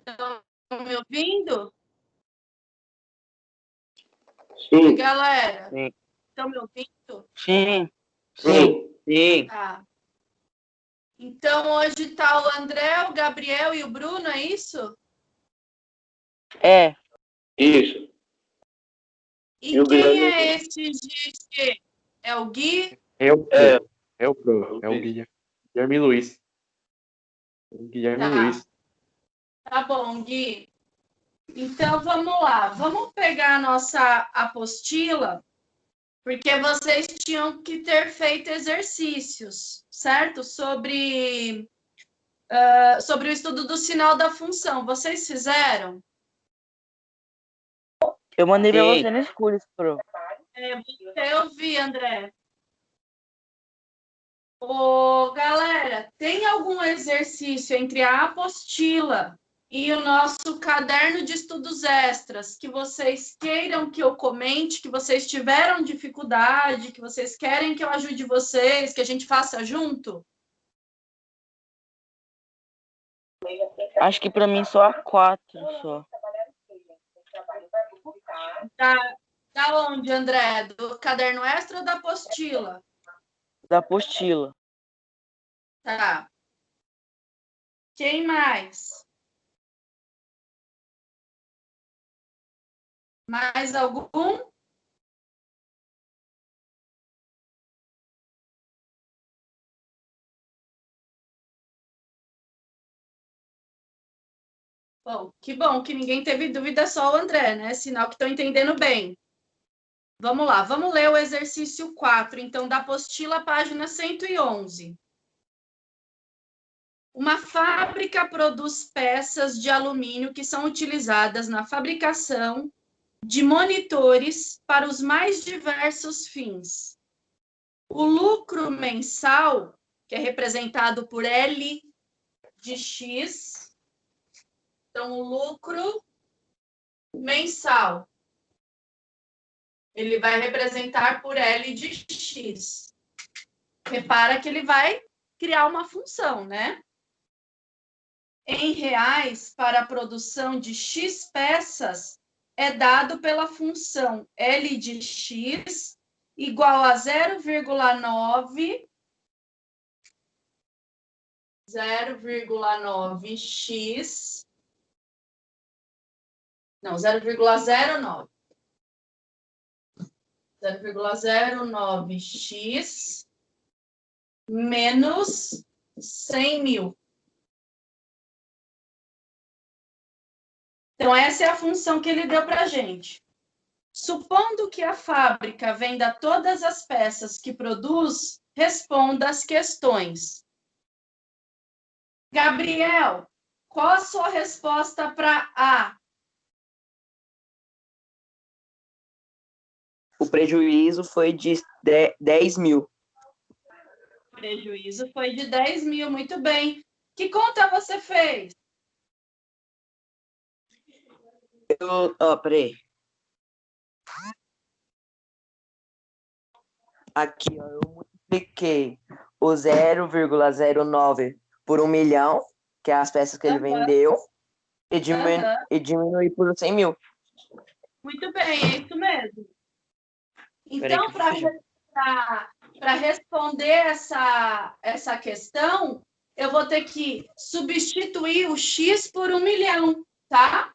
Estão me ouvindo? Sim. Galera, Sim. estão me ouvindo? Sim. Sim. Sim. Tá. Então, hoje está o André, o Gabriel e o Bruno, é isso? É. Isso. E quem é esse GG? É o Gui? É o É o Guilherme Luiz. O Guilherme Tá. Luiz. Tá bom, Gui. Então, vamos lá. Vamos pegar a nossa apostila, porque vocês tinham que ter feito exercícios, certo? Sobre o estudo do sinal da função. Vocês fizeram? Eu mandei pra você no escuro, pro. Eu vi, André. Galera, tem algum exercício entre a apostila e o nosso caderno de estudos extras que vocês queiram que eu comente, que vocês tiveram dificuldade, que vocês querem que eu ajude vocês, que a gente faça junto? Acho que pra mim só a 4 só. Da onde, André? Do caderno extra ou da apostila? Da apostila. Tá. Quem mais? Mais algum? Bom que ninguém teve dúvida, só o André, né? Sinal que estão entendendo bem. Vamos lá, vamos ler o exercício 4, então, da apostila, página 111. Uma fábrica produz peças de alumínio que são utilizadas na fabricação de monitores para os mais diversos fins. O lucro mensal, que é representado por L de X, então, o lucro mensal, ele vai representar por L de X. Repara que ele vai criar uma função, né? Em reais, para a produção de X peças, é dado pela função L de X igual a 0,9 x, não, 0,09 x menos 100.000. Então, essa é a função que ele deu para a gente. Supondo que a fábrica venda todas as peças que produz, responda as questões. Gabriel, qual a sua resposta para A? O prejuízo foi de 10.000. O prejuízo foi de 10.000, muito bem. Que conta você fez? Peraí. Aqui, ó, eu multipliquei o 0,09 por 1 milhão, que é as peças que ele vendeu, e diminui por 100.000. Muito bem, é isso mesmo. Então, para responder essa questão, eu vou ter que substituir o X por 1 milhão, tá?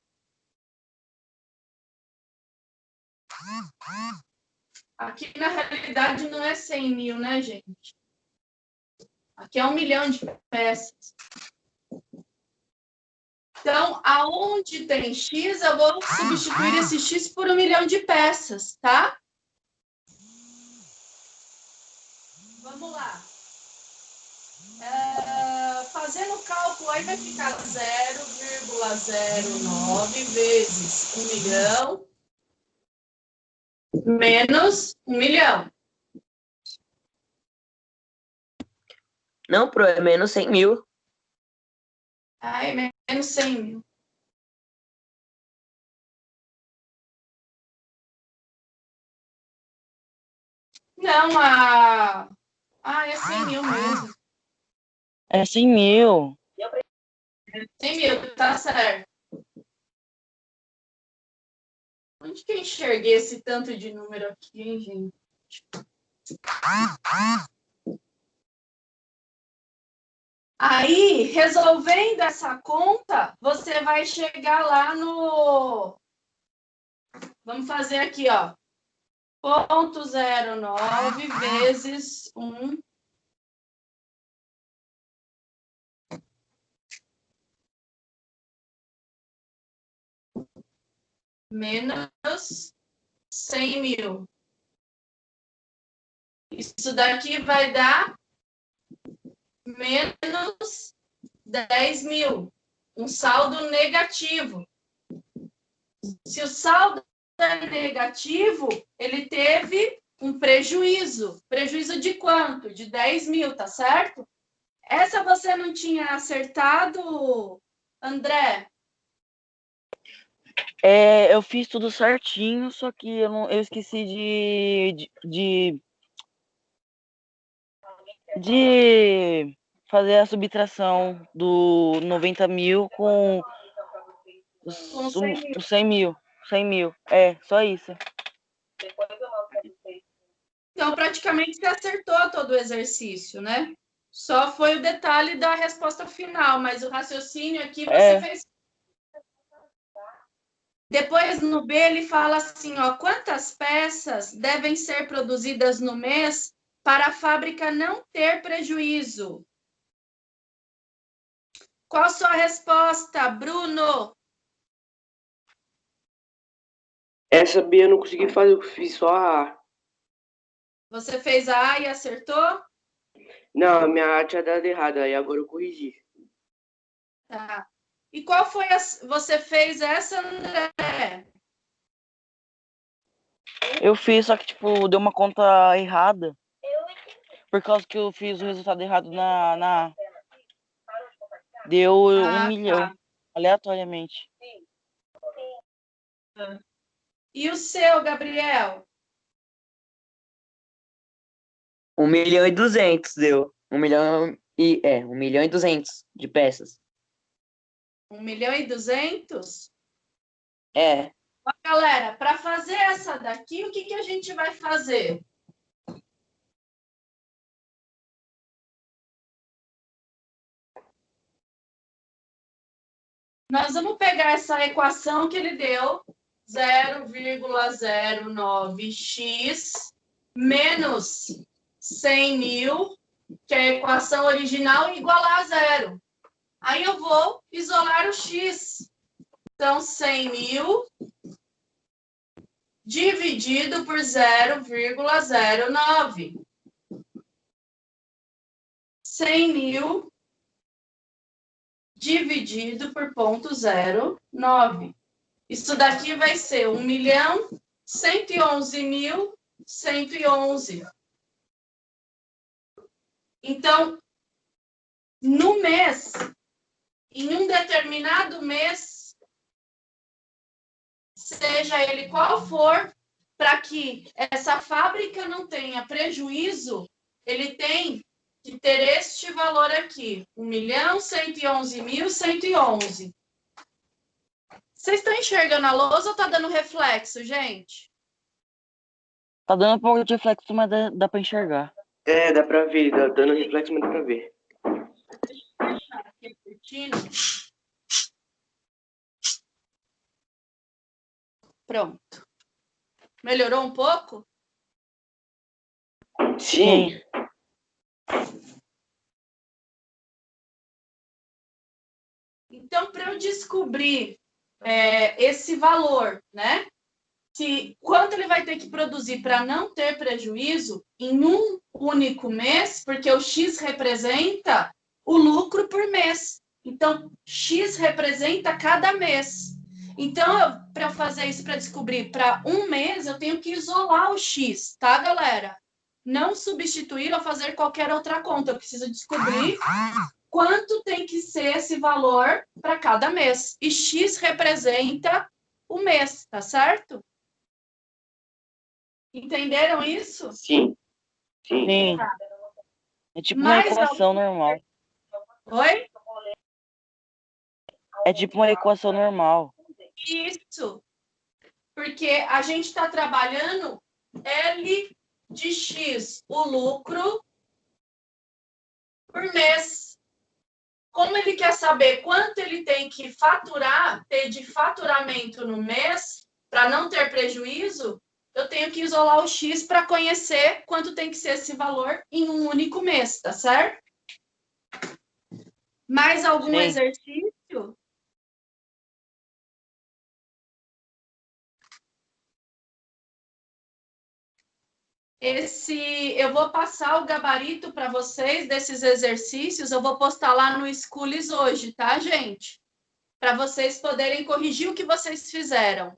Aqui, na realidade, não é 100.000, né, gente? Aqui é 1 milhão de peças. Então, aonde tem X, eu vou substituir esse X por 1 milhão de peças, tá? Vamos lá. Fazendo o cálculo, aí vai ficar 0,09 vezes 1 milhão menos 1 milhão. Não, pro, é menos 100.000. É menos 100.000. Não, é 100.000 mesmo. É 100.000. 100.000, tá certo. Onde que eu enxerguei esse tanto de número aqui, hein, gente? Aí, resolvendo essa conta, você vai chegar lá no... Vamos fazer aqui, ó. 0,09 vezes 1 menos 100 mil. Isso daqui vai dar menos 10 mil. Um saldo negativo. Se o saldo é negativo, ele teve um prejuízo. Prejuízo de quanto? De 10 mil, tá certo? Essa você não tinha acertado, André? Eu fiz tudo certinho, só que eu esqueci de fazer a subtração do 90 mil com os 100 mil. 100 mil. Só isso. Então, praticamente você acertou todo o exercício, né? Só foi o detalhe da resposta final, mas o raciocínio aqui você fez. Depois, no B, ele fala assim, ó, quantas peças devem ser produzidas no mês para a fábrica não ter prejuízo? Qual a sua resposta, Bruno? Essa B eu não consegui fazer, eu fiz só a A. Você fez a A e acertou? Não, a minha A tinha dado errado, aí agora eu corrigi. Tá. E qual foi a... Você fez essa, André? Eu fiz, só que, tipo, deu uma conta errada. Por causa que eu fiz o resultado errado na A. Deu 1 milhão, Tá. aleatoriamente. E o seu, Gabriel? 1.200.000 deu. 1.200.000 de peças. 1.200.000? É. Ó, galera, para fazer essa daqui, o que a gente vai fazer? Nós vamos pegar essa equação que ele deu, 0,09x menos 100 mil, que é a equação original, igualar a zero. Aí eu vou isolar o x. Então, 100 mil dividido por 0,09. 100 mil dividido por 0,09. Isso daqui vai ser 1.111.111. Então, no mês, em um determinado mês, seja ele qual for, para que essa fábrica não tenha prejuízo, ele tem que ter este valor aqui, 1.111.111. Vocês estão enxergando a lousa ou está dando reflexo, gente? Tá dando um pouco de reflexo, mas dá pra enxergar. Dá pra ver, tá dando reflexo, mas dá pra ver. Deixa eu fechar aqui a cortina. Pronto. Melhorou um pouco? Sim. Então, para eu descobrir esse valor, né? Quanto ele vai ter que produzir para não ter prejuízo em um único mês, porque o X representa o lucro por mês. Então, X representa cada mês. Então, para fazer isso, para descobrir para um mês, eu tenho que isolar o X, tá, galera? Não substituir ou fazer qualquer outra conta. Eu preciso descobrir quanto tem que ser esse valor para cada mês. E X representa o mês, tá certo? Entenderam isso? Sim. Sim. É tipo uma Mais equação normal. Oi? É tipo uma equação normal. Isso. Porque a gente está trabalhando L de X, o lucro por mês. Como ele quer saber quanto ele tem que faturar, ter de faturamento no mês, para não ter prejuízo, eu tenho que isolar o X para conhecer quanto tem que ser esse valor em um único mês, tá certo? Mais algum Sim. exercício? Eu vou passar o gabarito para vocês desses exercícios, eu vou postar lá no Schools hoje, tá, gente? Para vocês poderem corrigir o que vocês fizeram.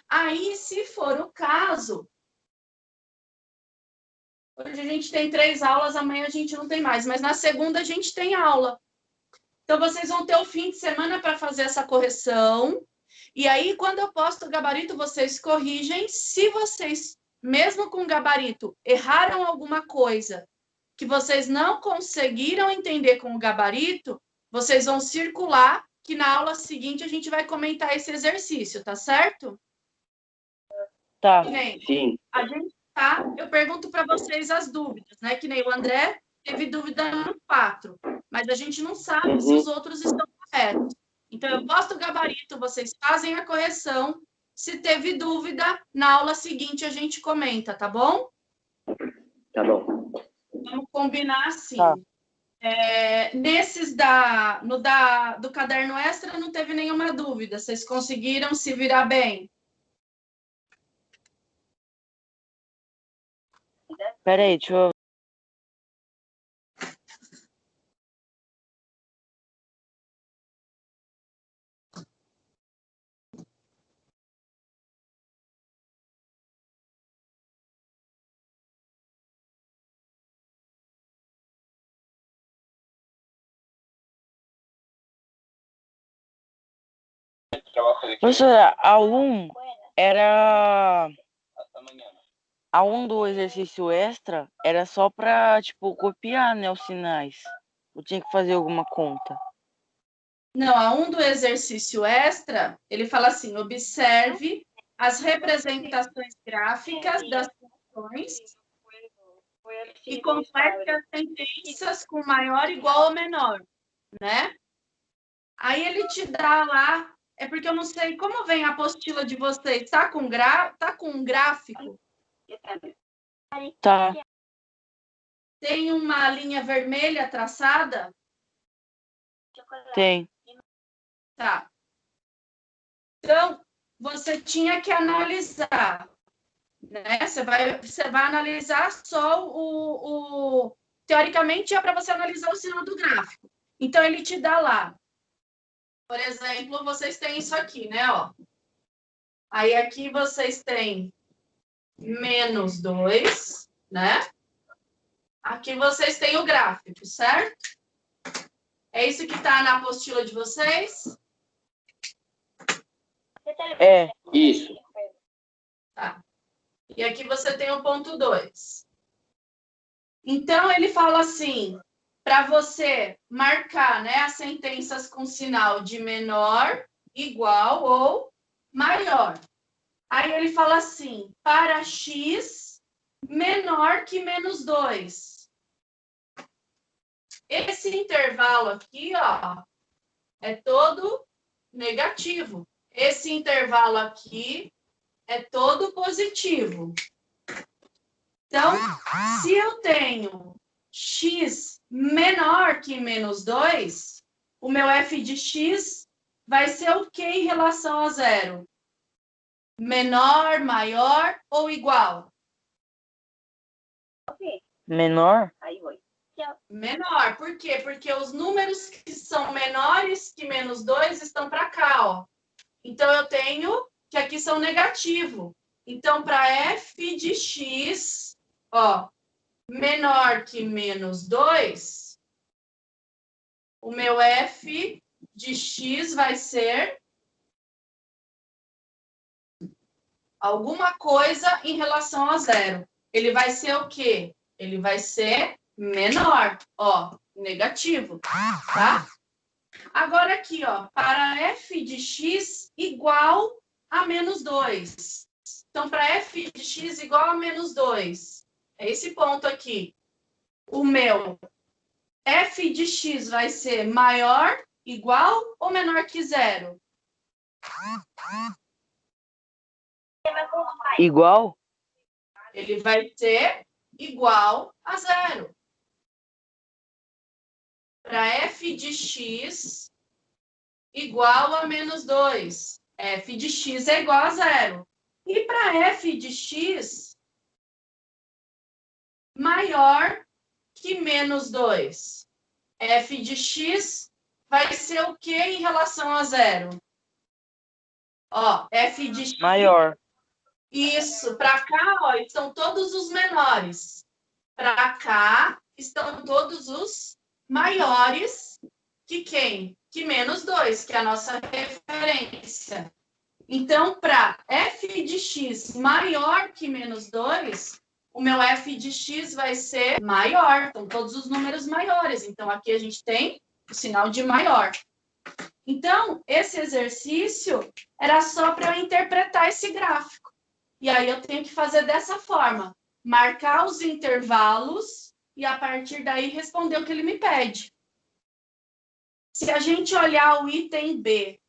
Aí, se for o caso, hoje a gente tem 3 aulas, amanhã a gente não tem mais, mas na segunda a gente tem aula. Então, vocês vão ter o fim de semana para fazer essa correção. E aí, quando eu posto o gabarito, vocês corrigem. Se vocês, mesmo com o gabarito, erraram alguma coisa que vocês não conseguiram entender com o gabarito, vocês vão circular, que na aula seguinte a gente vai comentar esse exercício, tá certo? Tá. Gente, Sim. a gente tá, eu pergunto para vocês as dúvidas, né? Que nem o André teve dúvida no 4, mas a gente não sabe se os outros estão corretos. Então, eu posto o gabarito, vocês fazem a correção. Se teve dúvida, na aula seguinte a gente comenta, tá bom? Tá bom. Vamos combinar assim. Tá. Nesses do caderno extra não teve nenhuma dúvida. Vocês conseguiram se virar bem? Peraí, deixa eu... Professora, a 1 era... A 1 do exercício extra era só pra, tipo, copiar, né, os sinais. Eu tinha que fazer alguma conta. Não, a 1 do exercício extra, ele fala assim, observe as representações gráficas das funções e complete as sentenças com maior, igual ou menor, né? Aí ele te dá lá, é porque eu não sei como vem a apostila de vocês, tá com um gráfico? Tá. Tem uma linha vermelha traçada? Tem. Tá. Então, você tinha que analisar, né? Você vai analisar só teoricamente é para você analisar o sinal do gráfico. Então ele te dá lá. Por exemplo, vocês têm isso aqui, né, ó. Aí aqui vocês têm -2, né? Aqui vocês têm o gráfico, certo? É isso que está na apostila de vocês? É. Isso. Tá. E aqui você tem o ponto 2. Então, ele fala assim, para você marcar, né, as sentenças com sinal de menor, igual ou maior. Aí ele fala assim, para x menor que -2. Esse intervalo aqui, ó, é todo negativo. Esse intervalo aqui é todo positivo. Então, se eu tenho x menor que -2, o meu f de x vai ser o que em relação a 0? Menor, maior ou igual? Menor? Menor. Por quê? Porque os números que são menores que -2 estão para cá, ó. Então, eu tenho que aqui são negativo. Então, para f de x, ó, menor que -2, o meu f de x vai ser alguma coisa em relação a 0. Ele vai ser o quê? Ele vai ser menor, ó, negativo, tá? Agora aqui, ó, para f de x igual a menos 2. Então, para f de x igual a menos 2, é esse ponto aqui. O meu f de x vai ser maior, igual ou menor que 0? Igual? Ele vai ser igual a 0. Para f de x igual a menos 2. F de x é igual a 0. E para f de x maior que menos 2. F de x vai ser o que em relação a 0? Ó, f de x... Maior. Isso, para cá, ó, estão todos os menores. Para cá estão todos os maiores que quem? Que menos 2, que é a nossa referência. Então, para f de x maior que menos 2, o meu f de x vai ser maior. Então, todos os números maiores. Então, aqui a gente tem o sinal de maior. Então, esse exercício era só para eu interpretar esse gráfico. E aí eu tenho que fazer dessa forma. Marcar os intervalos e, a partir daí, responder o que ele me pede. Se a gente olhar o item B,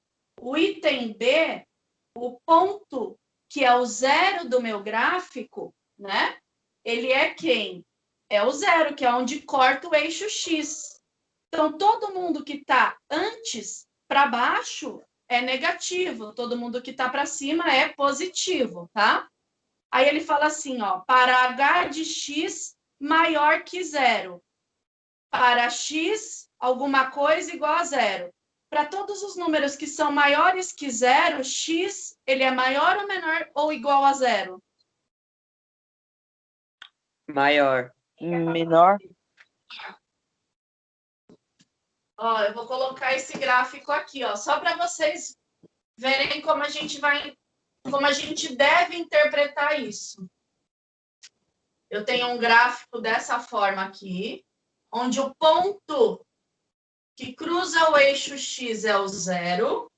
o ponto que é o 0 do meu gráfico, né? Ele é quem? É o 0, que é onde corta o eixo X. Então, todo mundo que está antes para baixo é negativo, todo mundo que está para cima é positivo, tá? Aí ele fala assim, ó, para h de x maior que 0. Para x, alguma coisa igual a 0. Para todos os números que são maiores que 0, x, ele é maior ou menor ou igual a 0? Maior. Menor? Ó, eu vou colocar esse gráfico aqui, ó, só para vocês verem como a gente deve interpretar isso. Eu tenho um gráfico dessa forma aqui, onde o ponto que cruza o eixo X é o 0.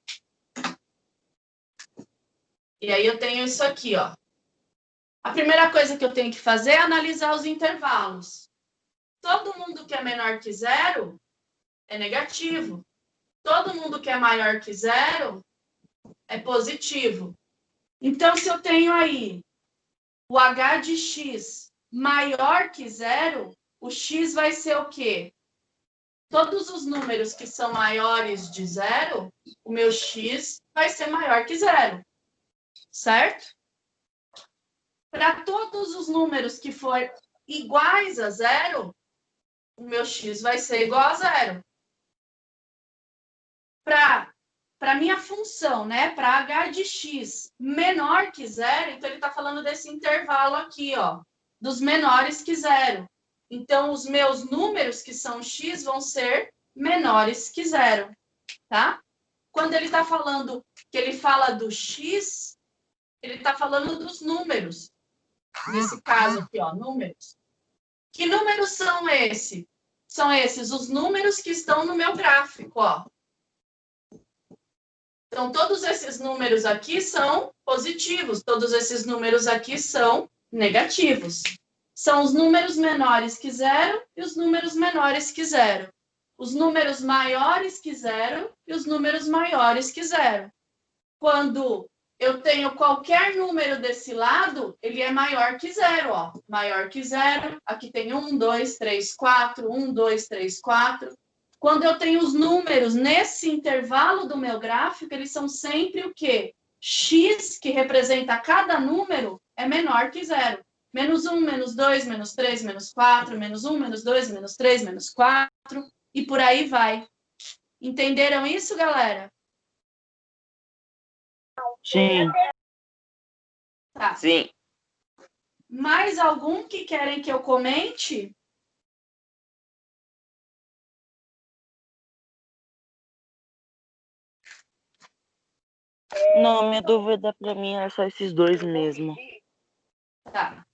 E aí eu tenho isso aqui, ó. A primeira coisa que eu tenho que fazer é analisar os intervalos. Todo mundo que é menor que 0 é negativo. Todo mundo que é maior que 0 é positivo. Então, se eu tenho aí o h de x maior que 0, o x vai ser o quê? Todos os números que são maiores de 0, o meu x vai ser maior que 0. Certo? Para todos os números que forem iguais a 0, o meu x vai ser igual a 0. Para minha função, né? Para h de x menor que 0, então ele está falando desse intervalo aqui, ó, dos menores que 0. Então, os meus números que são x vão ser menores que 0, tá? Quando ele está falando que ele fala do x, ele está falando dos números. Nesse caso aqui, ó, números. Que números são esses? São esses os números que estão no meu gráfico, ó. Então, todos esses números aqui são positivos, todos esses números aqui são negativos. São os números menores que 0 e os números menores que 0. Os números maiores que 0 e os números maiores que 0. Quando eu tenho qualquer número desse lado, ele é maior que 0, ó. Maior que 0, aqui tem 1, 2, 3, 4, 1, 2, 3, 4. Quando eu tenho os números nesse intervalo do meu gráfico, eles são sempre o quê? X, que representa cada número, é menor que 0. Menos 1, menos 2, menos 3, menos 4, menos 1, menos 2, menos 3, menos 4, e por aí vai. Entenderam isso, galera? Sim. Tá. Sim. Mais algum que querem que eu comente? Não, minha dúvida para mim é só esses dois mesmo. Tá.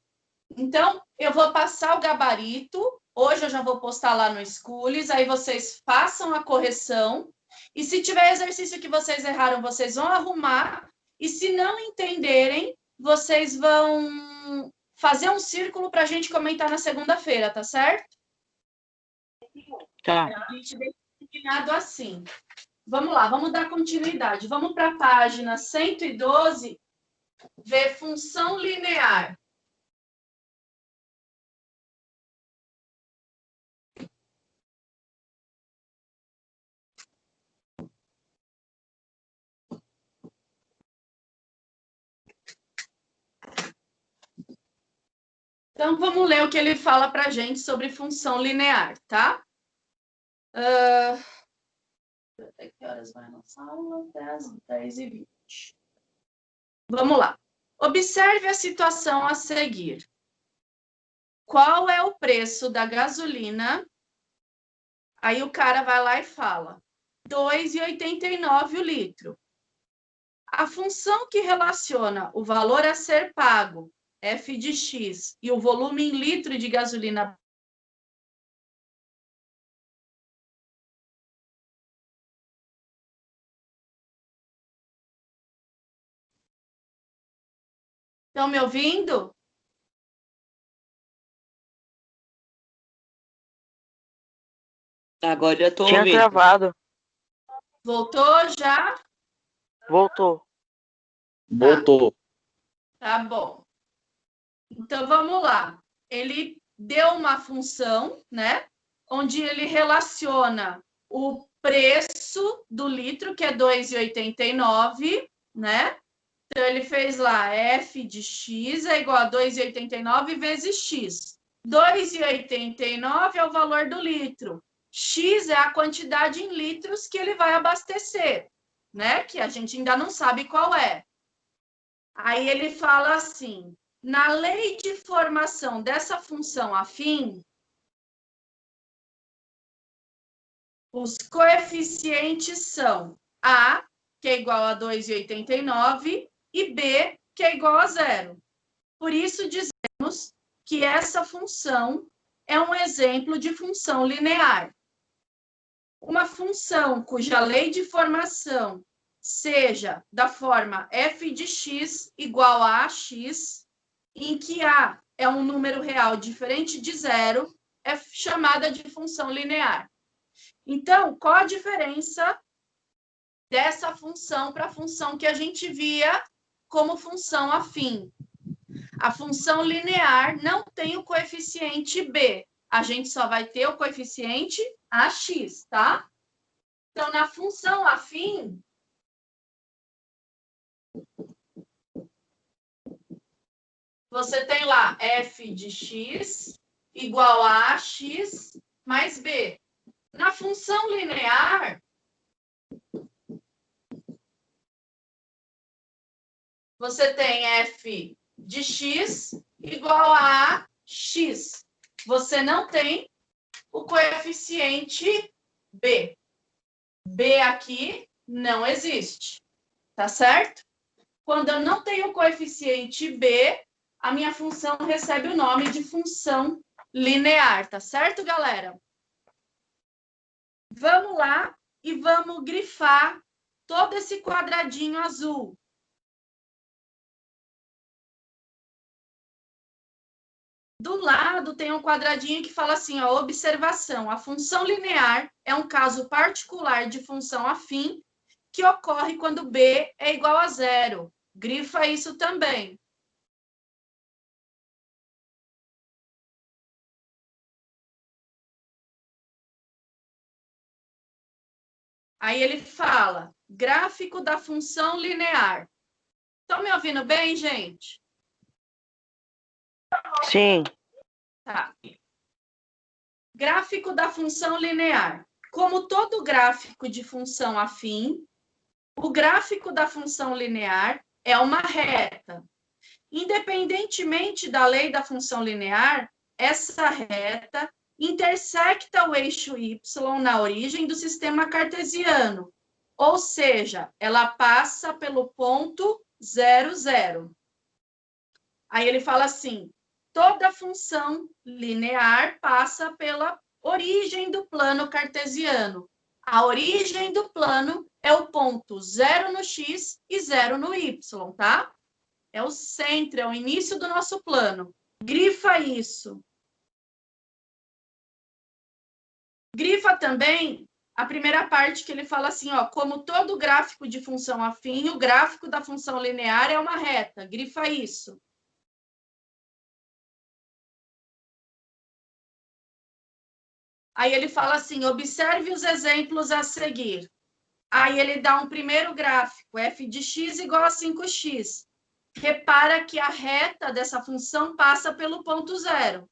Então, eu vou passar o gabarito. Hoje eu já vou postar lá no Schools. Aí vocês façam a correção. E se tiver exercício que vocês erraram, vocês vão arrumar. E se não entenderem, vocês vão fazer um círculo para a gente comentar na segunda-feira, tá certo? Tá. A gente deixa combinado assim. Vamos lá, vamos dar continuidade. Vamos para a página 112, ver função linear. Então, vamos ler o que ele fala para a gente sobre função linear, tá? Até que horas vai a nossa aula? Até as 10h20. Vamos lá. Observe a situação a seguir. Qual é o preço da gasolina? Aí o cara vai lá e fala, R$ 2,89 o litro. A função que relaciona o valor a ser pago, f de x, e o volume em litro de gasolina estão me ouvindo? Agora eu tô Tinha ouvindo. travado. Voltou já? Voltou. Voltou. Tá bom. Então, vamos lá. Ele deu uma função, né? Onde ele relaciona o preço do litro, que é 2,89, né? Então, ele fez lá f de x é igual a 2,89 vezes x. 2,89 é o valor do litro. X é a quantidade em litros que ele vai abastecer, né? Que a gente ainda não sabe qual é. Aí ele fala assim, na lei de formação dessa função afim, os coeficientes são A, que é igual a 2,89, e B, que é igual a 0. Por isso, dizemos que essa função é um exemplo de função linear. Uma função cuja lei de formação seja da forma f de x igual a ax, em que a é um número real diferente de zero, é chamada de função linear. Então, qual a diferença dessa função para a função que a gente via como função afim? A função linear não tem o coeficiente b, a gente só vai ter o coeficiente ax, tá? Então, na função afim, você tem lá f de x igual a ax mais b. Na função linear, você tem f de x igual a x. Você não tem o coeficiente b. B aqui não existe, tá certo? Quando eu não tenho o coeficiente b, a minha função recebe o nome de função linear, tá certo, galera? Vamos lá e vamos grifar todo esse quadradinho azul. Do lado tem um quadradinho que fala assim, ó, observação. A função linear é um caso particular de função afim que ocorre quando b é igual a 0. Grifa isso também. Aí ele fala, gráfico da função linear. Estão me ouvindo bem, gente? Sim. Tá. Gráfico da função linear. Como todo gráfico de função afim, o gráfico da função linear é uma reta. Independentemente da lei da função linear, essa reta intersecta o eixo y na origem do sistema cartesiano, ou seja, ela passa pelo ponto 0, 0. Aí ele fala assim, toda função linear passa pela origem do plano cartesiano. A origem do plano é o ponto 0 no x e 0 no y, tá? É o centro, é o início do nosso plano. Grifa isso. Grifa também a primeira parte que ele fala assim, ó, como todo gráfico de função afim, o gráfico da função linear é uma reta. Grifa isso. Aí ele fala assim, observe os exemplos a seguir. Aí ele dá um primeiro gráfico, f de x igual a 5x. Repara que a reta dessa função passa pelo ponto 0.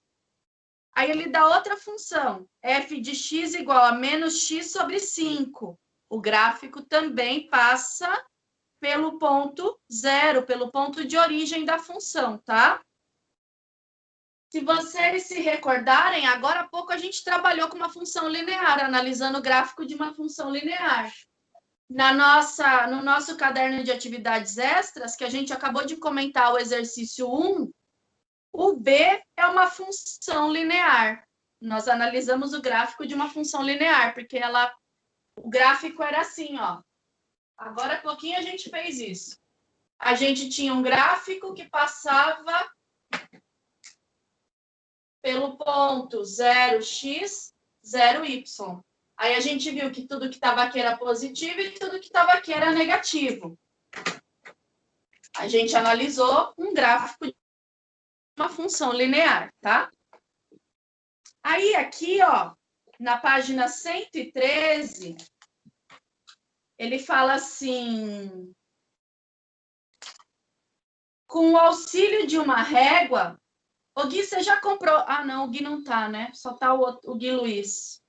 Aí ele dá outra função, f de x igual a menos x sobre 5. O gráfico também passa pelo ponto 0, pelo ponto de origem da função, tá? Se vocês se recordarem, agora há pouco a gente trabalhou com uma função linear, analisando o gráfico de uma função linear. No nosso caderno de atividades extras, que a gente acabou de comentar o exercício 1, o B é uma função linear. Nós analisamos o gráfico de uma função linear, porque o gráfico era assim, ó. Agora há pouquinho a gente fez isso. A gente tinha um gráfico que passava pelo ponto 0x, 0y. Aí a gente viu que tudo que estava aqui era positivo e tudo que estava aqui era negativo. A gente analisou um gráfico de uma função linear, tá? Aí aqui, ó, na página 113, ele fala assim, com o auxílio de uma régua, o Gui, você já comprou? Ah, não, o Gui não tá, né? Só tá o Gui Luiz.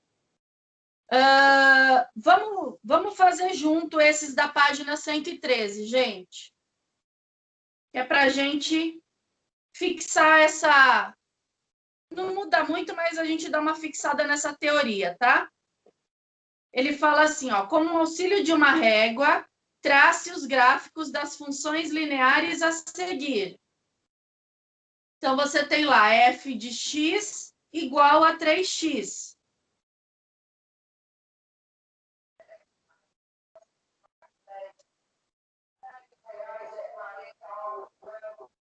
Vamos fazer junto esses da página 113, gente. Que é para a gente fixar essa... Não muda muito, mas a gente dá uma fixada nessa teoria, tá? Ele fala assim, ó, como auxílio de uma régua, trace os gráficos das funções lineares a seguir. Então, você tem lá f de x igual a 3x.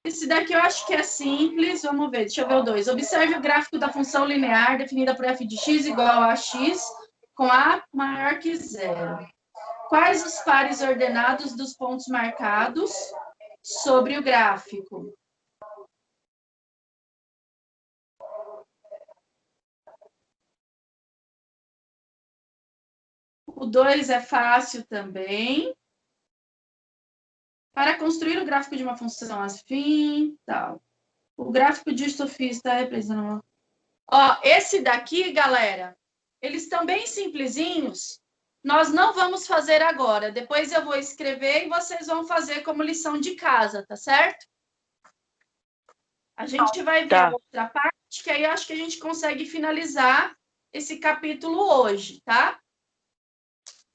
Esse daqui eu acho que é simples. Vamos ver, deixa eu ver o 2. Observe o gráfico da função linear definida por f de x igual a x com a maior que 0. Quais os pares ordenados dos pontos marcados sobre o gráfico? O 2 é fácil também. Para construir o gráfico de uma função afim, tal. O gráfico de sofista representa... Ó, esse daqui, galera, eles estão bem simplesinhos. Nós não vamos fazer agora. Depois eu vou escrever e vocês vão fazer como lição de casa, tá certo? A gente vai ver a outra parte, que aí eu acho que a gente consegue finalizar esse capítulo hoje, tá?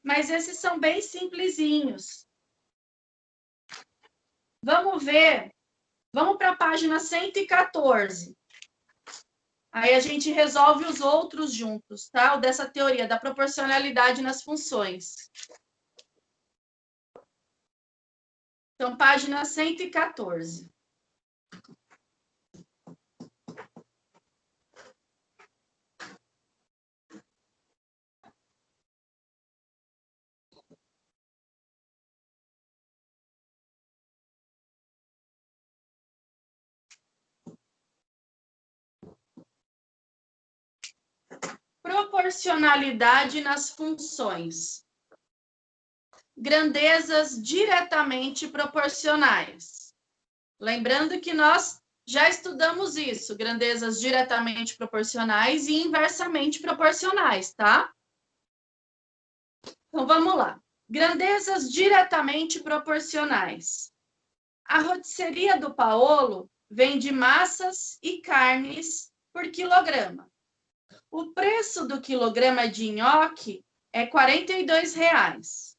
Mas esses são bem simplesinhos. Vamos ver. Vamos para a página 114. Aí a gente resolve os outros juntos, tá? O dessa teoria da proporcionalidade nas funções. Então, página 114. Proporcionalidade nas funções. Grandezas diretamente proporcionais. Lembrando que nós já estudamos isso, grandezas diretamente proporcionais e inversamente proporcionais, tá? Então, vamos lá. Grandezas diretamente proporcionais. A rotisseria do Paolo vende massas e carnes por quilograma. O preço do quilograma de nhoque é R$ 42,00.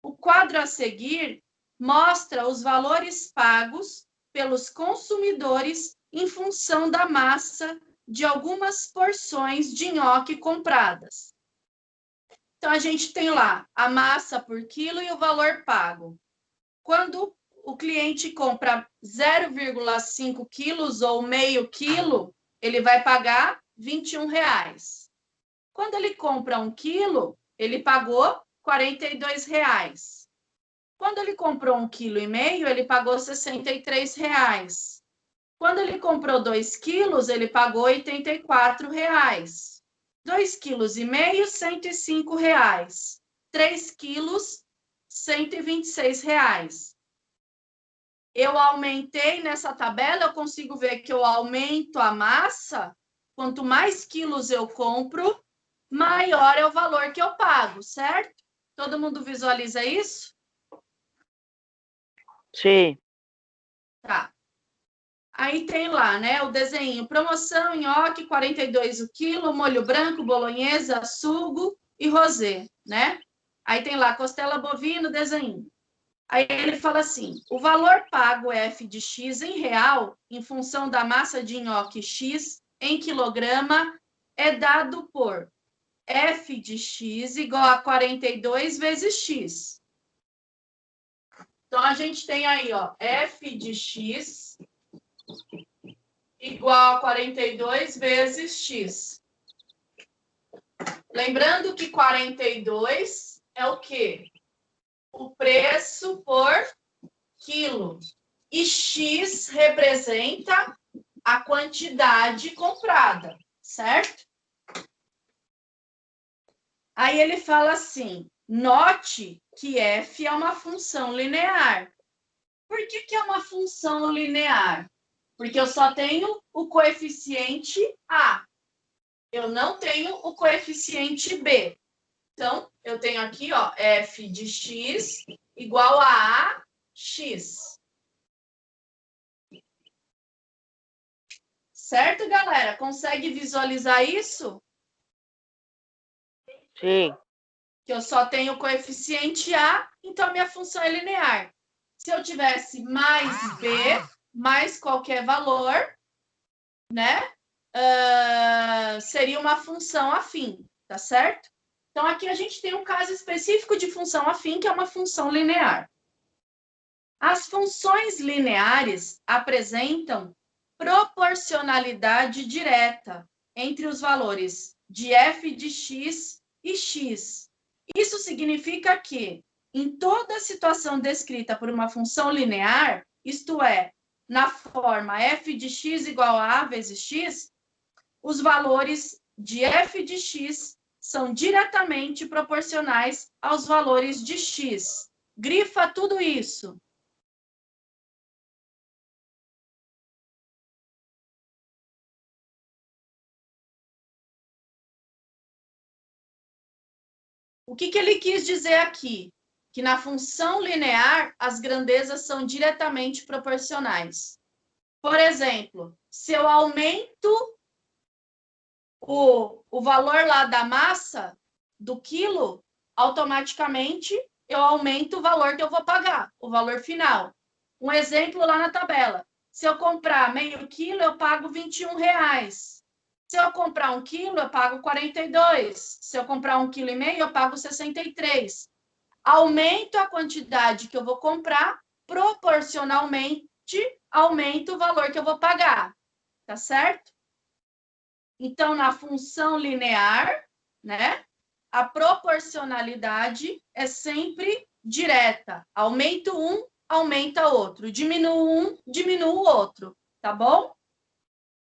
O quadro a seguir mostra os valores pagos pelos consumidores em função da massa de algumas porções de nhoque compradas. Então, a gente tem lá a massa por quilo e o valor pago. Quando o cliente compra 0,5 quilos ou meio quilo, ele vai pagar R$21. Quando ele compra 1 quilo, ele pagou R$42. Quando ele comprou 1,5 kg, ele pagou R$63. Quando ele comprou 2 quilos, ele pagou R$84. 2,5 kg, R$105. 3 quilos, R$126. Eu aumentei nessa tabela, eu consigo ver que eu aumento a massa. Quanto mais quilos eu compro, maior é o valor que eu pago, certo? Todo mundo visualiza isso? Sim. Tá. Aí tem lá, né, o desenho. Promoção, nhoque, 42 o quilo, molho branco, bolonhesa, sugo e rosé, né? Aí tem lá, costela bovina, desenho. Aí ele fala assim, o valor pago F de X em real, em função da massa de nhoque X em quilograma, é dado por F de X igual a 42 vezes X. Então, a gente tem aí, ó, F de X igual a 42 vezes X. Lembrando que 42 é o quê? O preço por quilo. E X representa a quantidade comprada, certo? Aí ele fala assim, note que F é uma função linear. Por que é uma função linear? Porque eu só tenho o coeficiente A. Eu não tenho o coeficiente B. Então, eu tenho aqui, ó, F de X igual a AX. Certo, galera? Consegue visualizar isso? Sim. Que eu só tenho o coeficiente A, então a minha função é linear. Se eu tivesse mais B, mais qualquer valor, né? Seria uma função afim, tá certo? Então, aqui a gente tem um caso específico de função afim, que é uma função linear. As funções lineares apresentam proporcionalidade direta entre os valores de f de x e x. Isso significa que, em toda situação descrita por uma função linear, isto é, na forma f de x igual a vezes x, os valores de f de x são diretamente proporcionais aos valores de x. Grifa tudo isso. O que ele quis dizer aqui? Que na função linear, as grandezas são diretamente proporcionais. Por exemplo, se eu aumento o valor lá da massa, do quilo, automaticamente eu aumento o valor que eu vou pagar, o valor final. Um exemplo lá na tabela. Se eu comprar meio quilo, eu pago R$21. Se eu comprar 1 quilo, eu pago 42. Se eu comprar 1,5 kg, eu pago 63. Aumento a quantidade que eu vou comprar, proporcionalmente aumento o valor que eu vou pagar. Tá certo? Então, na função linear, né, a proporcionalidade é sempre direta. Aumento um, aumenta outro. Diminuo um, diminuo o outro. Tá bom?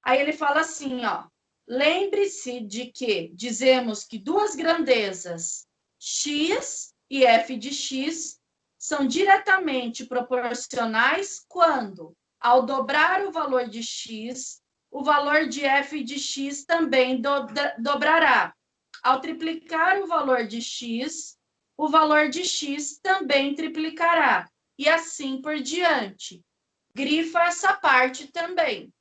Aí ele fala assim, ó. Lembre-se de que dizemos que duas grandezas, x e f de x, são diretamente proporcionais quando, ao dobrar o valor de x, o valor de f de x também dobrará. Ao triplicar o valor de x, o valor de x também triplicará. E assim por diante. Grifa essa parte também.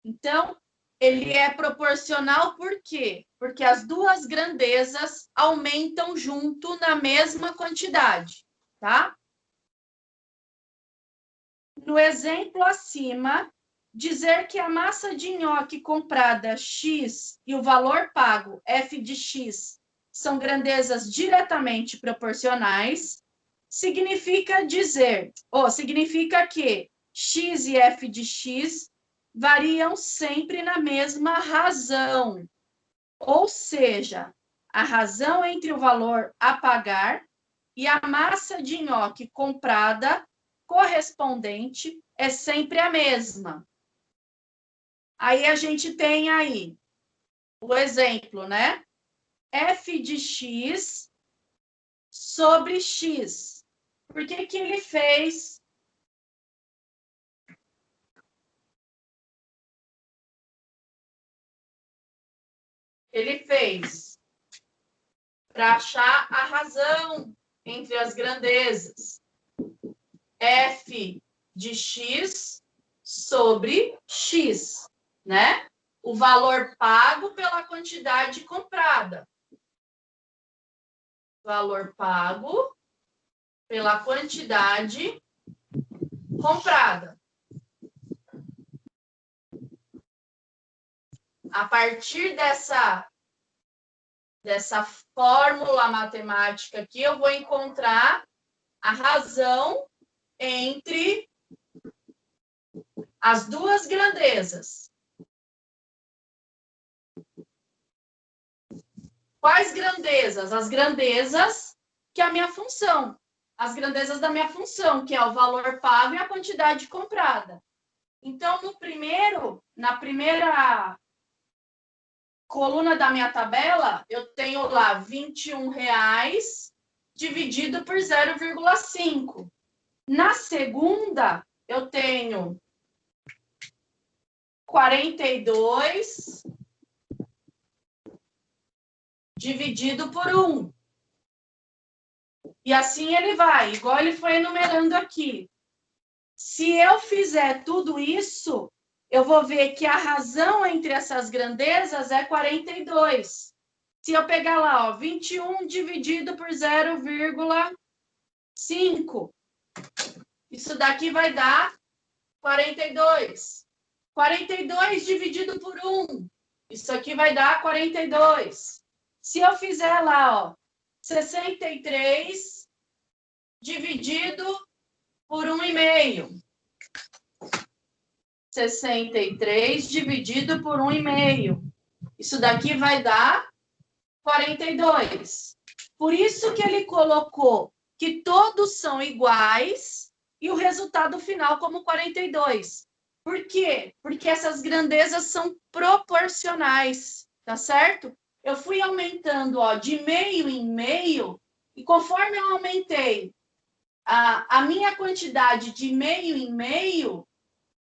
Então, ele é proporcional por quê? Porque as duas grandezas aumentam junto na mesma quantidade, tá? No exemplo acima, dizer que a massa de nhoque comprada X e o valor pago F de X são grandezas diretamente proporcionais, significa que X e F de X variam sempre na mesma razão. Ou seja, a razão entre o valor a pagar e a massa de nhoque comprada correspondente é sempre a mesma. Aí a gente tem aí o exemplo, né? F de X sobre X. Por que que ele fez? Ele fez para achar a razão entre as grandezas. F de X sobre X, né? O valor pago pela quantidade comprada. Valor pago pela quantidade comprada. A partir dessa fórmula matemática aqui, eu vou encontrar a razão entre as duas grandezas. Quais grandezas? As grandezas que é a minha função. As grandezas da minha função, que é o valor pago e a quantidade comprada. Então, na primeira coluna da minha tabela, eu tenho lá R$21 dividido por 0,5. Na segunda, eu tenho 42 dividido por 1. E assim ele vai, igual ele foi enumerando aqui. Se eu fizer tudo isso, eu vou ver que a razão entre essas grandezas é 42. Se eu pegar lá, ó, 21 dividido por 0,5, isso daqui vai dar 42. 42 dividido por 1, isso aqui vai dar 42. Se eu fizer lá, ó, 63 dividido por 1,5. 63 dividido por 1,5. Isso daqui vai dar 42. Por isso que ele colocou que todos são iguais e o resultado final como 42. Por quê? Porque essas grandezas são proporcionais, tá certo? Eu fui aumentando, ó, de meio em meio, e conforme eu aumentei a minha quantidade de meio em meio,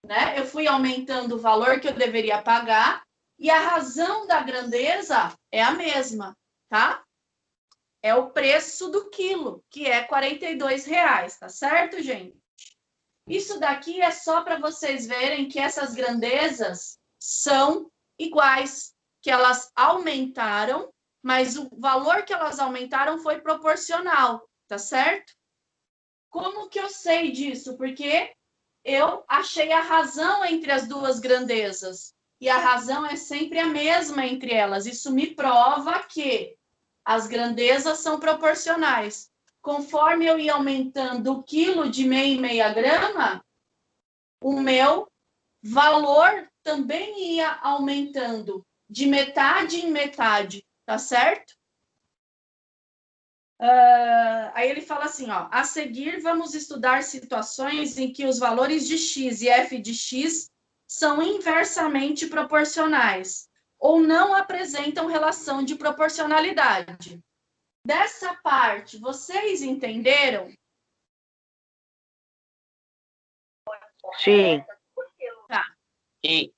né, eu fui aumentando o valor que eu deveria pagar, e a razão da grandeza é a mesma, tá? É o preço do quilo, que é R$42, tá certo, gente? Isso daqui é só para vocês verem que essas grandezas são iguais, que elas aumentaram, mas o valor que elas aumentaram foi proporcional, tá certo? Como que eu sei disso? Porque eu achei a razão entre as duas grandezas, e a razão é sempre a mesma entre elas. Isso me prova que as grandezas são proporcionais. Conforme eu ia aumentando o quilo de meia e meia grama, o meu valor também ia aumentando de metade em metade, tá certo? Aí ele fala assim, ó, a seguir vamos estudar situações em que os valores de x e f de x são inversamente proporcionais ou não apresentam relação de proporcionalidade. Dessa parte, vocês entenderam? Sim. Tá. E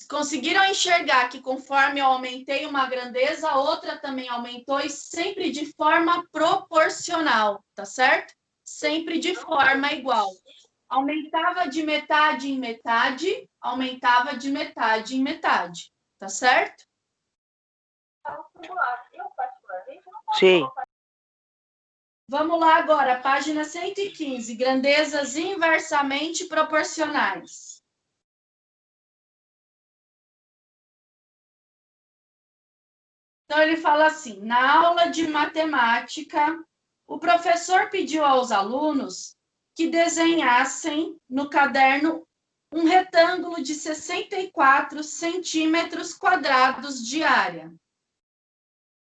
Conseguiram enxergar que conforme eu aumentei uma grandeza, a outra também aumentou, e sempre de forma proporcional, tá certo? Sempre de forma igual. Aumentava de metade em metade, aumentava de metade em metade, tá certo? sim. Vamos lá agora, página 115, grandezas inversamente proporcionais. Então, ele fala assim, na aula de matemática, o professor pediu aos alunos que desenhassem no caderno um retângulo de 64 centímetros quadrados de área.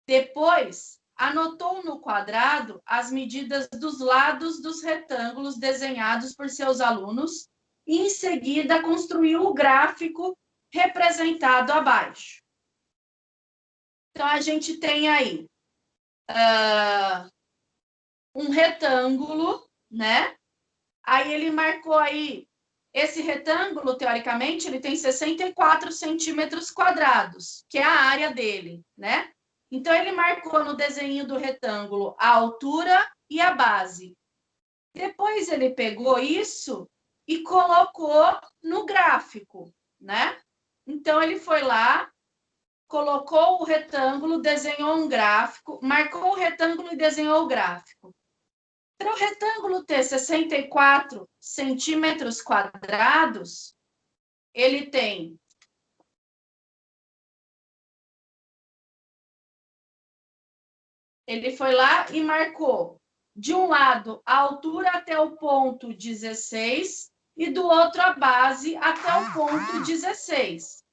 Depois, anotou no quadrado as medidas dos lados dos retângulos desenhados por seus alunos e, em seguida, construiu o gráfico representado abaixo. Então, a gente tem aí um retângulo, né? Aí ele marcou aí, esse retângulo, teoricamente, ele tem 64 centímetros quadrados, que é a área dele, né? Então, ele marcou no desenho do retângulo a altura e a base. Depois, ele pegou isso e colocou no gráfico, né? Então, ele foi lá, colocou o retângulo, desenhou um gráfico, marcou o retângulo e desenhou o gráfico. Para o retângulo ter 64 centímetros quadrados, ele tem ele foi lá e marcou de um lado a altura até o ponto 16 e do outro a base até o ponto 16,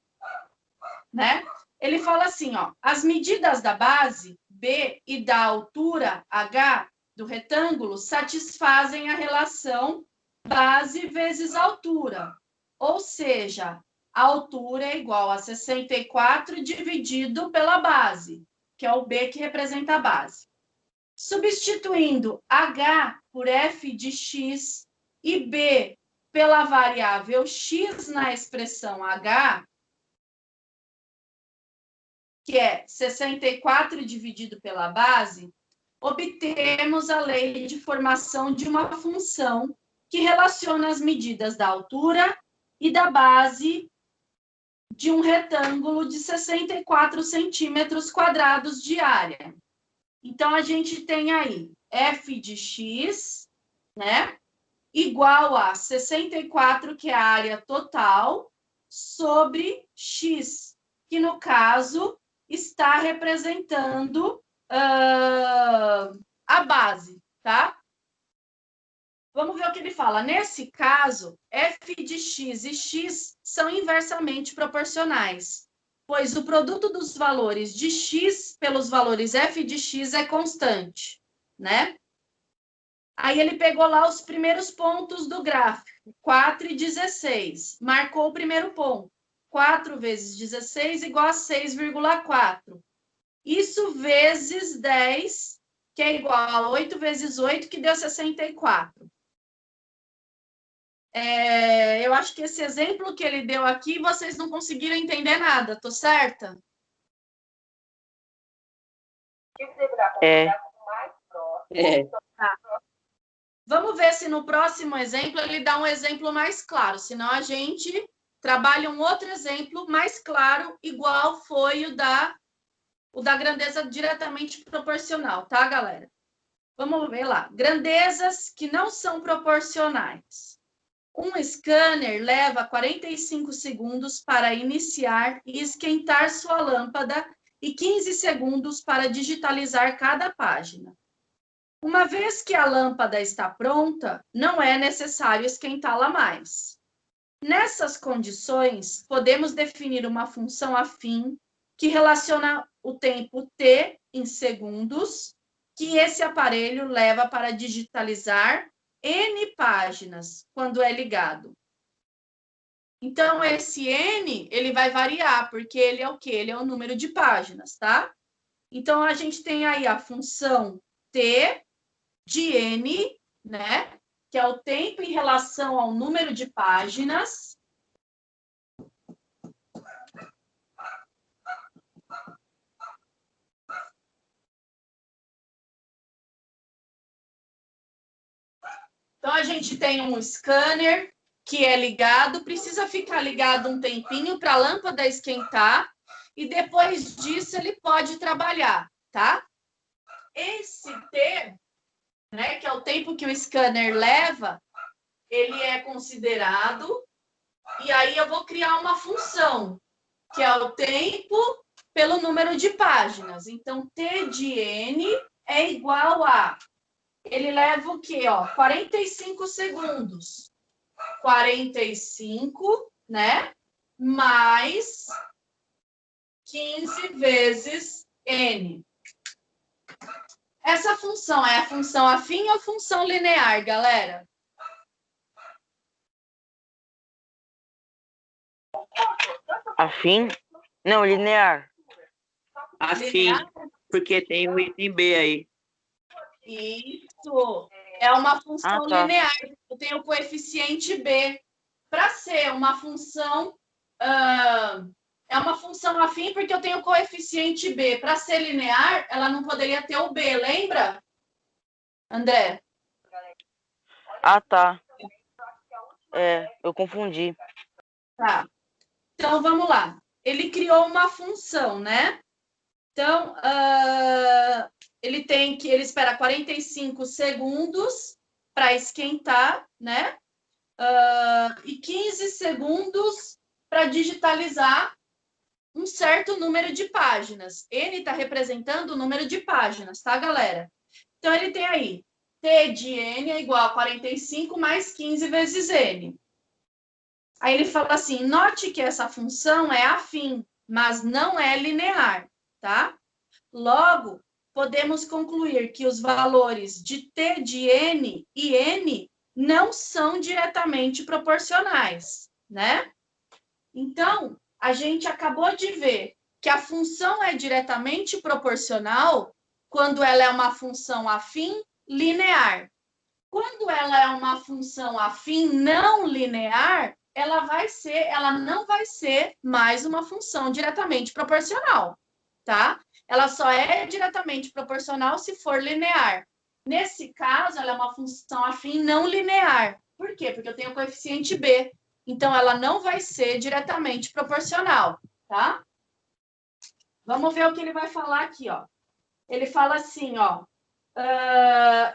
né? Ele fala assim, ó, as medidas da base B e da altura H do retângulo satisfazem a relação base vezes altura, ou seja, a altura é igual a 64 dividido pela base, que é o B que representa a base. Substituindo H por f de x e B pela variável x na expressão H, que é 64 dividido pela base, obtemos a lei de formação de uma função que relaciona as medidas da altura e da base de um retângulo de 64 centímetros quadrados de área. Então, a gente tem aí f de x, né, igual a 64, que é a área total, sobre x, que, no caso, está representando a base, tá? Vamos ver o que ele fala. Nesse caso, f de x e x são inversamente proporcionais, pois o produto dos valores de x pelos valores f de x é constante, né? Aí ele pegou lá os primeiros pontos do gráfico, 4 e 16. Marcou o primeiro ponto. 4 vezes 16 igual a 6,4. Isso vezes 10, que é igual a 8 vezes 8, que deu 64. Eu acho que esse exemplo que ele deu aqui, vocês não conseguiram entender nada, tô certa? É. Tá. Vamos ver se no próximo exemplo ele dá um exemplo mais claro, senão a gente trabalha um outro exemplo mais claro, igual foi o da grandeza diretamente proporcional, tá, galera? Vamos ver lá. Grandezas que não são proporcionais. Um scanner leva 45 segundos para iniciar e esquentar sua lâmpada e 15 segundos para digitalizar cada página. Uma vez que a lâmpada está pronta, não é necessário esquentá-la mais. Nessas condições, podemos definir uma função afim que relaciona o tempo t em segundos que esse aparelho leva para digitalizar N páginas quando é ligado. Então, esse N, ele vai variar, porque ele é o quê? Ele é o número de páginas, tá? Então, a gente tem aí a função T de N, né? Que é o tempo em relação ao número de páginas. Então, a gente tem um scanner que é ligado, precisa ficar ligado um tempinho para a lâmpada esquentar, e depois disso ele pode trabalhar, tá? Esse T, né, que é o tempo que o scanner leva, ele é considerado, e aí eu vou criar uma função, que é o tempo pelo número de páginas. Então, T de N é igual a... Ele leva o quê? Ó, 45 segundos. 45, né? Mais 15 vezes N. Essa função é a função afim ou função linear, galera? Afim? Não, linear. Afim, Linear? porque tem o item B aí. Isso. É uma função tá. linear. Eu tenho o coeficiente B. Para ser uma função... é uma função afim porque eu tenho o coeficiente B. Para ser linear, ela não poderia ter o B, lembra? André? Tá. Eu confundi. Tá. Então, vamos lá. Ele criou uma função, né? Então, ele espera 45 segundos para esquentar, né? E 15 segundos para digitalizar um certo número de páginas. N está representando o número de páginas, tá, galera? Então, ele tem aí, T de N é igual a 45 mais 15 vezes N. Aí ele fala assim, note que essa função é afim, mas não é linear, tá? Logo, podemos concluir que os valores de T de N e N não são diretamente proporcionais, né? Então, a gente acabou de ver que a função é diretamente proporcional quando ela é uma função afim linear. Quando ela é uma função afim não linear, ela não vai ser mais uma função diretamente proporcional, tá? Ela só é diretamente proporcional se for linear. Nesse caso, ela é uma função afim não linear. Por quê? Porque eu tenho o coeficiente B. Então, ela não vai ser diretamente proporcional, tá? Vamos ver o que ele vai falar aqui, ó. Ele fala assim, ó.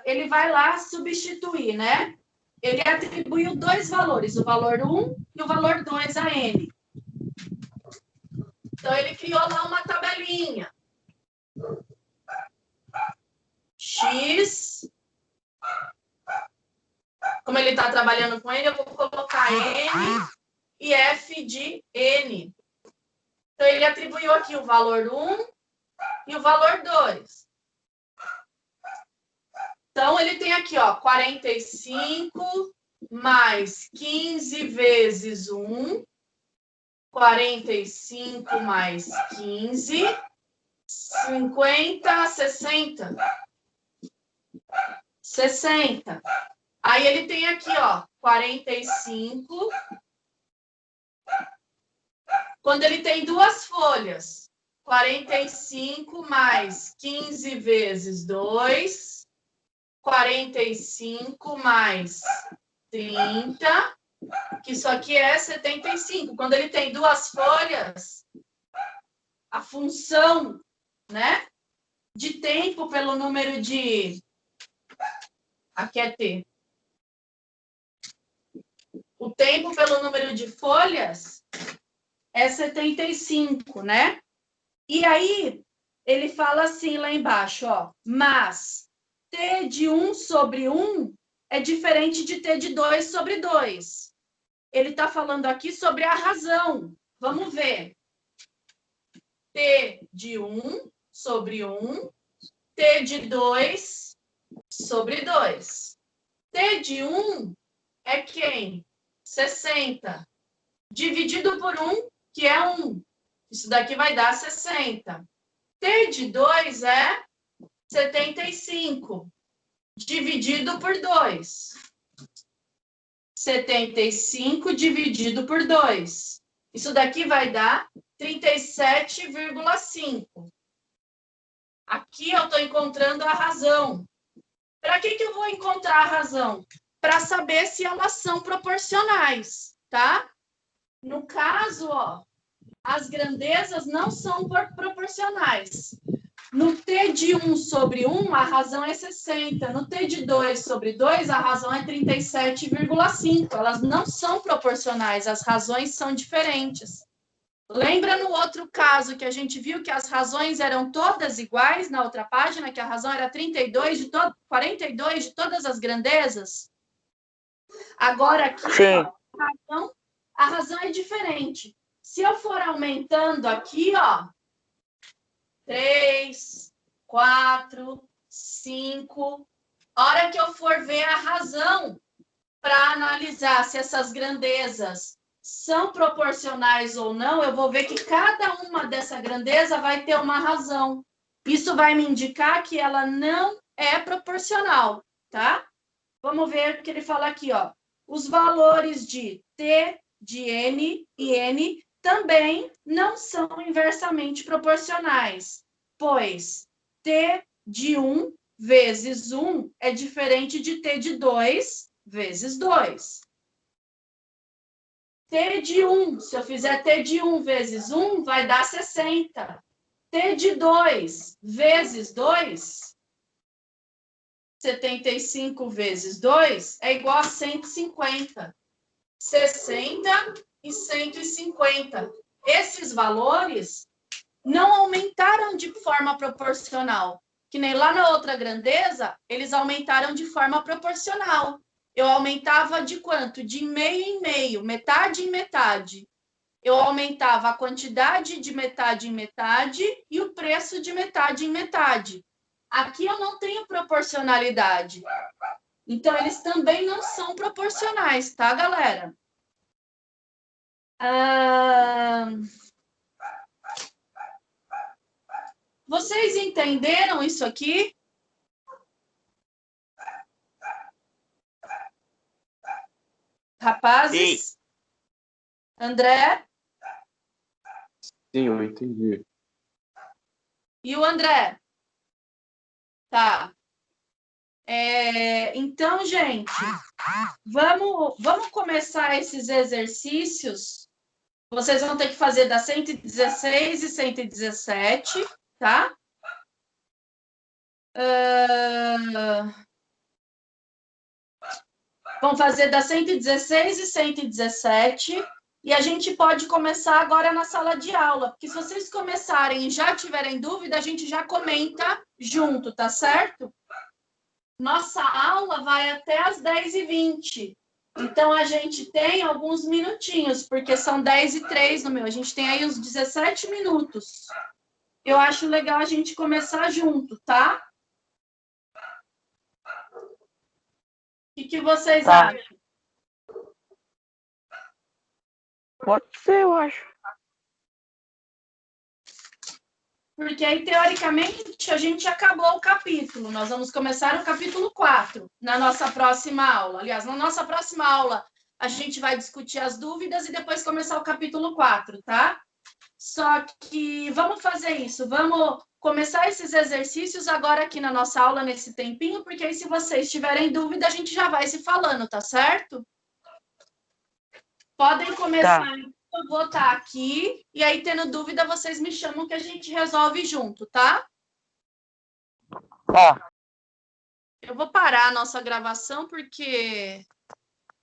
Ele vai lá substituir, né? Ele atribuiu dois valores, o valor 1 e o valor 2 a N. Então, ele criou lá uma tabelinha. X. Como ele está trabalhando com N, eu vou colocar N e F de N. Então, ele atribuiu aqui o valor 1 e o valor 2. Então, ele tem aqui, ó, 45 mais 15 vezes 1, 45 mais 15, 50, 60. 60. Aí ele tem aqui, ó, 45. Quando ele tem duas folhas, 45 mais 15 vezes 2, 45 mais 30, que isso aqui é 75. Quando ele tem duas folhas, a função, né, de tempo pelo número de... Aqui é T. O tempo pelo número de folhas é 75, né? E aí, ele fala assim lá embaixo, ó. Mas T de 1 sobre 1 é diferente de T de 2 sobre 2. Ele está falando aqui sobre a razão. Vamos ver. T de 1 sobre 1. T de 2 sobre 2. T de 1 é quem? 60. Dividido por 1, que é 1. Isso daqui vai dar 60. T de 2 é 75. Dividido por 2. 75 dividido por 2. Isso daqui vai dar 37,5. Aqui eu estou encontrando a razão. Para que eu vou encontrar a razão? Para saber se elas são proporcionais, tá? No caso, ó, as grandezas não são proporcionais. No T de 1 sobre 1, a razão é 60. No T de 2 sobre 2, a razão é 37,5. Elas não são proporcionais, as razões são diferentes. Lembra no outro caso que a gente viu que as razões eram todas iguais na outra página, que a razão era 42 de todas as grandezas? Agora aqui, Sim. ó, a razão é diferente. Se eu for aumentando aqui, ó, 3, 4, 5, a hora que eu for ver a razão para analisar se essas grandezas são proporcionais ou não, eu vou ver que cada uma dessa grandeza vai ter uma razão. Isso vai me indicar que ela não é proporcional, tá? Vamos ver o que ele fala aqui, ó. Os valores de T, de N e N também não são inversamente proporcionais, pois T de 1 vezes 1 é diferente de T de 2 vezes 2. T de 1, se eu fizer T de 1 vezes 1, vai dar 60. T de 2 vezes 2, 75 vezes 2, é igual a 150. 60 e 150. Esses valores não aumentaram de forma proporcional. Que nem lá na outra grandeza, eles aumentaram de forma proporcional. Eu aumentava de quanto? De meio em meio, metade em metade. Eu aumentava a quantidade de metade em metade e o preço de metade em metade. Aqui eu não tenho proporcionalidade. Então, eles também não são proporcionais, tá, galera? Vocês entenderam isso aqui? Rapazes? Sim. André? Sim, eu entendi. E o André? Tá. Então, gente, vamos começar esses exercícios. Vocês vão ter que fazer da 116 e 117, tá? Vão fazer da 116 e 117. E a gente pode começar agora na sala de aula, porque se vocês começarem e já tiverem dúvida, a gente já comenta junto, tá certo? Nossa aula vai até às 10h20. Então, a gente tem alguns minutinhos, porque são 10h03 no meu. A gente tem aí uns 17 minutos. Eu acho legal a gente começar junto, tá? O que vocês acham? Pode ser, eu acho. Porque aí, teoricamente, a gente acabou o capítulo. Nós vamos começar o capítulo 4 na nossa próxima aula. Aliás, na nossa próxima aula, a gente vai discutir as dúvidas e depois começar o capítulo 4, tá? Só que vamos fazer isso. Vamos começar esses exercícios agora aqui na nossa aula, nesse tempinho, porque aí, se vocês tiverem dúvida, a gente já vai se falando, tá certo? Podem começar. Tá. Eu vou estar aqui, e aí, tendo dúvida, vocês me chamam que a gente resolve junto, tá? Tá. Eu vou parar a nossa gravação, porque